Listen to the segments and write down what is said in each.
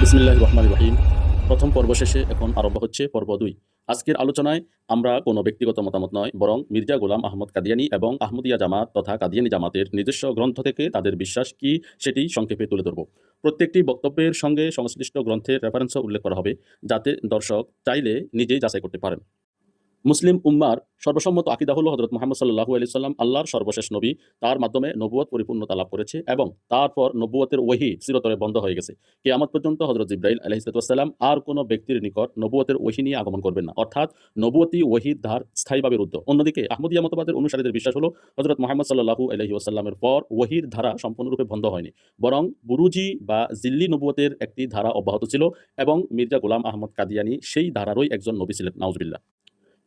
বিসমিল্লাহির রহমানির রহিম। প্রথম পর্ব শেষে এখন আরম্ভ হচ্ছে পর্ব ২। আজকের আলোচনায় আমরা কোনো ব্যক্তিগত মতামত নয়, বরং মির্জা গোলাম আহমদ কাদিয়ানী এবং আহমদিয়া জামাত তথা কাদিয়ানী জামাতের নিজস্ব গ্রন্থ থেকে তাদের বিশ্বাস কি সেটি সংক্ষেপে তুলে ধরব। প্রত্যেকটি বক্তব্যের সঙ্গে সংশ্লিষ্ট গ্রন্থের রেফারেন্সও উল্লেখ করা হবে, যাতে দর্শক চাইলে নিজেই যাচাই করতে পারেন। মুসলিম উম্মার সর্বসম্মত আকিদা হল হযরত মুহাম্মদ সাল্লাল্লাহু আলাইহি সাল্লাম আল্লাহর সর্বশেষ নবী। তার মাধ্যমে নবুয়ত পরিপূর্ণতা লাভ করেছে এবং তারপর নবুয়তের ওহী চিরতরে বন্ধ হয়ে গেছে। কিয়ামত পর্যন্ত হযরত জিবরাইল আলাইহিস সালাম আর কোনো ব্যক্তির নিকট নবুয়তের ওহী নিয়ে আগমন করবেন না, অর্থাৎ নবুয়তি ওহীর ধার স্থায়ীভাবে রুদ্ধ। অন্যদিকে আহমদিয়া মতবাদের অনুসারীদের বিশ্বাস হলো হযরত মুহাম্মদ সাল্লাল্লাহু আলাইহি ওয়াসাল্লামের পর ওহীর ধারা সম্পূর্ণরূপে বন্ধ হয়নি, বরং বুরুজি বা জিল্লি নবুয়তের একটি ধারা অব্যাহত ছিল এবং মির্জা গোলাম আহমদ কাদিয়ানী সেই ধারারই একজন নবী ছিলেন, নাউজুবিল্লাহ।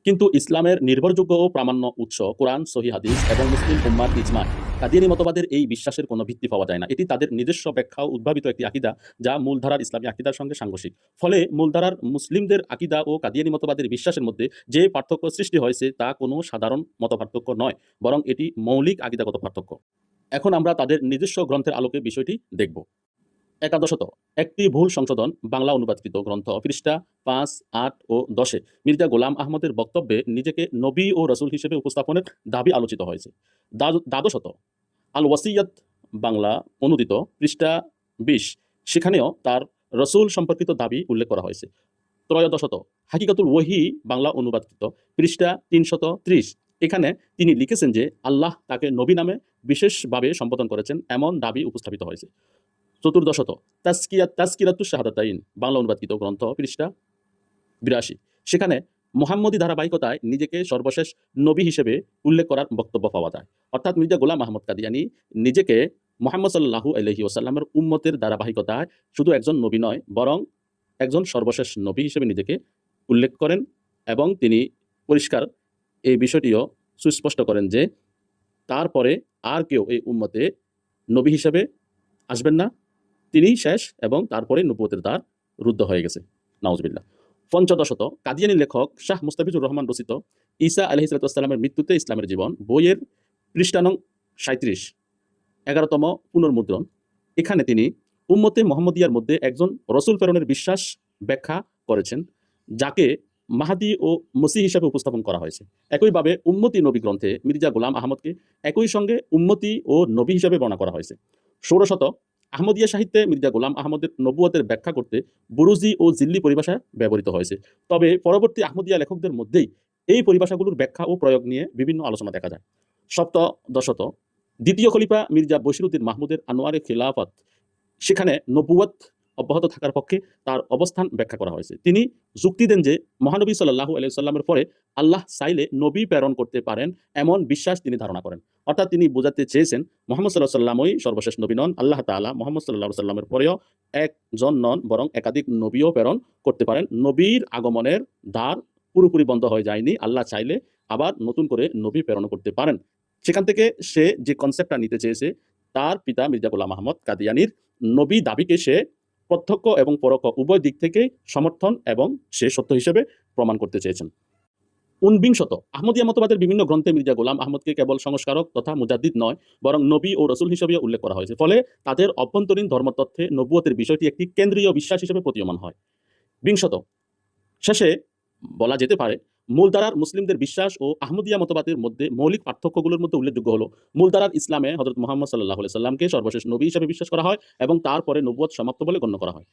কিন্তু ইসলামের নির্ভরযোগ্য ও প্রামাণ্য উৎস কোরআন, সহিহ হাদিস এবং মুসলিম উম্মার ইজমা কাদিয়ানী মতবাদের এই বিশ্বাসের কোনো ভিত্তি পাওয়া যায় না। এটি তাদের নিজস্ব ব্যাখ্যা ও উদ্ভাবিত একটি আকিদা, যা মূলধারার ইসলামী আকিদার সঙ্গে সাংঘর্ষিক। ফলে মূলধারার মুসলিমদের আকিদা ও কাদিয়ানী মতবাদের বিশ্বাসের মধ্যে যে পার্থক্য সৃষ্টি হয়েছে তা কোনো সাধারণ মতপার্থক্য নয়, বরং এটি মৌলিক আকিদাগত পার্থক্য। এখন আমরা তাদের নিজস্ব গ্রন্থের আলোকে বিষয়টি দেখব। একাদশত একটি ভুল সংশোধন বাংলা অনুবাদকৃত গ্রন্থ পৃষ্ঠা ৫, ৮ ও ১০-এ মির্জা গোলাম আহমদের বক্তব্যে নিজেকে নবী ও রসুল হিসেবে উপস্থাপনের দাবি আলোচিত হয়েছে। দ্বাদশত আল ওয়াসিয়াত বাংলা অনুদিত পৃষ্ঠা ২০, সেখানেও তার রসুল সম্পর্কিত দাবি উল্লেখ করা হয়েছে। ত্রয়োদশত হাকিকাতুল ওহী বাংলা অনুবাদকৃত পৃষ্ঠা ৩৩০, এখানে তিনি লিখেছেন যে আল্লাহ তাকে নবী নামে বিশেষভাবে সম্বোধন করেছেন, এমন দাবি উপস্থাপিত হয়েছে। চতুর্দশত তাজকিরাতুশ শাহাদাতাইন বাংলা অনুবাদকৃত গ্রন্থ পৃষ্ঠা ৮২, সেখানে মুহাম্মদী ধারাবাহিকতায় নিজেকে সর্বশেষ নবী হিসেবে উল্লেখ করার বক্তব্য পাওয়া যায়। অর্থাৎ মির্জা গোলাম আহমদ কাদিয়ানী নিজেকে মুহাম্মদ সাল্লাল্লাহু আলাইহি ওয়াসাল্লামের উম্মতের ধারাবাহিকতায় শুধু একজন নবী নয়, বরং একজন সর্বশেষ নবী হিসেবে নিজেকে উল্লেখ করেন এবং তিনি পরিষ্কার এই বিষয়টিও সুস্পষ্ট করেন যে তারপরে আর কেউ এই উম্মতে নবী হিসেবে আসবেন না, তিনিই শেষ এবং তারপরে নবুয়তের দ্বার রুদ্ধ হয়ে গেছে, নাউজুবিল্লাহ। পঞ্চদশত কাদিয়ানী লেখক শাহ মুস্তাফিজুর রহমান রচিত ঈসা আলাইহিস সালামের মৃত্যুতে ইসলামের জীবন বইয়ের পৃষ্ঠা নং ৩৭, ১১তম পুনর্মুদ্রণ, এখানে তিনি উম্মতে মুহাম্মদিয়ার মধ্যে একজন রসুল প্রেরণের বিশ্বাস ব্যাখ্যা করেছেন, যাকে মাহদী ও মসীহ হিসাবে উপস্থাপন করা হয়েছে। একইভাবে উম্মতি নবী গ্রন্থে মির্জা গোলাম আহমদকে একই সঙ্গে উম্মতি ও নবী হিসাবে বর্ণনা করা হয়েছে। ষোড়শত আহমদিয়া সাহিত্যে মির্জা গোলাম আহমদের নবুয়তের ব্যাখ্যা করতে বুরুজি ও জিল্লি পরিভাষা ব্যবহৃত হয়েছে। তবে পরবর্তী আহমদিয়া লেখকদের মধ্যেই এই পরিভাষাগুলোর ব্যাখ্যা ও প্রয়োগ নিয়ে বিভিন্ন আলোচনা দেখা যায়। সপ্তদশত দ্বিতীয় খলিফা মির্জা বশিরউদ্দিন মাহমুদের আনোয়ারে খিলাফত, সেখানে নবুয়ত অব্যাহত থাকার পক্ষে তার অবস্থান ব্যাখ্যা করা হয়েছে। তিনি যুক্তি দেন যে মহানবী সাল্লাল্লাহু আলাইহি সাল্লামের পরে আল্লাহ চাইলে নবী প্রেরণ করতে পারেন, এমন বিশ্বাস তিনি ধারণা করেন। অর্থাৎ তিনি বোঝাতে চেয়েছেন মুহাম্মদ সাল্লাল্লাহু আলাইহি সাল্লামই সর্বশেষ নবী নন, আল্লাহ তাআলা মুহাম্মদ সাল্লাল্লাহু আলাইহি সাল্লামের পরেও একজন নন, বরং একাধিক নবীও প্রেরণ করতে পারেন। নবীর আগমনের দ্বার পুরোপুরি বন্ধ হয়ে যায়নি, আল্লাহ চাইলে আবার নতুন করে নবী প্রেরণ করতে পারেন। সেখান থেকে সে যে কনসেপ্টটা নিতে চেয়েছে, তার পিতা মির্জা গোলাম আহমদ কাদিয়ানীর নবী দাবিকে সে প্রত্যক্ষ এবং পরোক্ষ উভয় দিক থেকে সমর্থন এবং সে সত্য হিসেবে প্রমাণ করতে চেয়েছেন। ঊনবিংশত আহমদিয়া মতবাদের বিভিন্ন গ্রন্থে মির্জা গোলাম আহমদকে কেবল সংস্কারক তথা মুজাদ্দিদ নয়, বরং নবী ও রসুল হিসেবে উল্লেখ করা হয়েছে। ফলে তাদের অভ্যন্তরীণ ধর্মতত্ত্বে নবুয়তের বিষয়টি একটি কেন্দ্রীয় বিশ্বাস হিসেবে প্রতীয়মান হয়। বিংশত শেষে বলা যেতে পারে মূলধারার মুসলিমদের বিশ্বাস ও আহমদিয়া মতবাদের মধ্যে মৌলিক পার্থক্যগুলোর মধ্যে উল্লেখযোগ্য হলো মূলধারার ইসলামে হযরত মুহাম্মদ সাল্লাল্লাহু আলাইহি সাল্লামকে সর্বশেষ নবী হিসেবে বিশ্বাস করা হয় এবং তারপরে নবুয়ত সমাপ্ত বলে গণ্য করা হয়।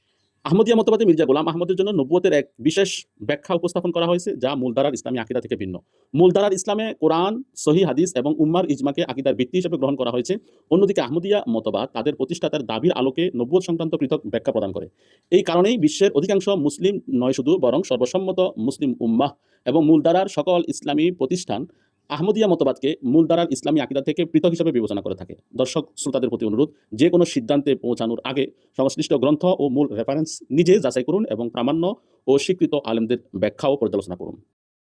আহমদিয়া মতবাদে মির্জা গোলাম আহমদের জন্য নবুয়তের এক বিশেষ ব্যাখ্যা উপস্থাপন করা হয়েছে, যা মূলধারার ইসলামী আকীদা থেকে ভিন্ন। মূলধারার ইসলামে কোরআন, সহিহ হাদিস এবং উম্মার ইজমাকে আকীদার ভিত্তি হিসেবে গ্রহণ করা হয়েছে। অন্যদিকে আহমদিয়া মতবাদ তাদের প্রতিষ্ঠাতার দাবির আলোকে নবুয়ত সংক্রান্ত পৃথক ব্যাখ্যা প্রদান করে। এই কারণেই বিশ্বের অধিকাংশ মুসলিম নয় শুধু, বরং সর্বসম্মত মুসলিম উম্মাহ এবং মূলধারার সকল ইসলামী প্রতিষ্ঠান আহমদিয়া মতবাদকে মূলধারার ইসলামী আকীদা থেকে পৃথক হিসেবে বিবেচনা করে থাকে। দর্শক শ্রোতাদের প্রতি অনুরোধ, যে কোনো সিদ্ধান্তে পৌঁছানোর আগে সংশ্লিষ্ট গ্রন্থ ও মূল রেফারেন্স নিজে যাচাই করুন এবং প্রামাণ্য ও স্বীকৃত আলেমদের ব্যাখ্যাও পর্যালোচনা করুন।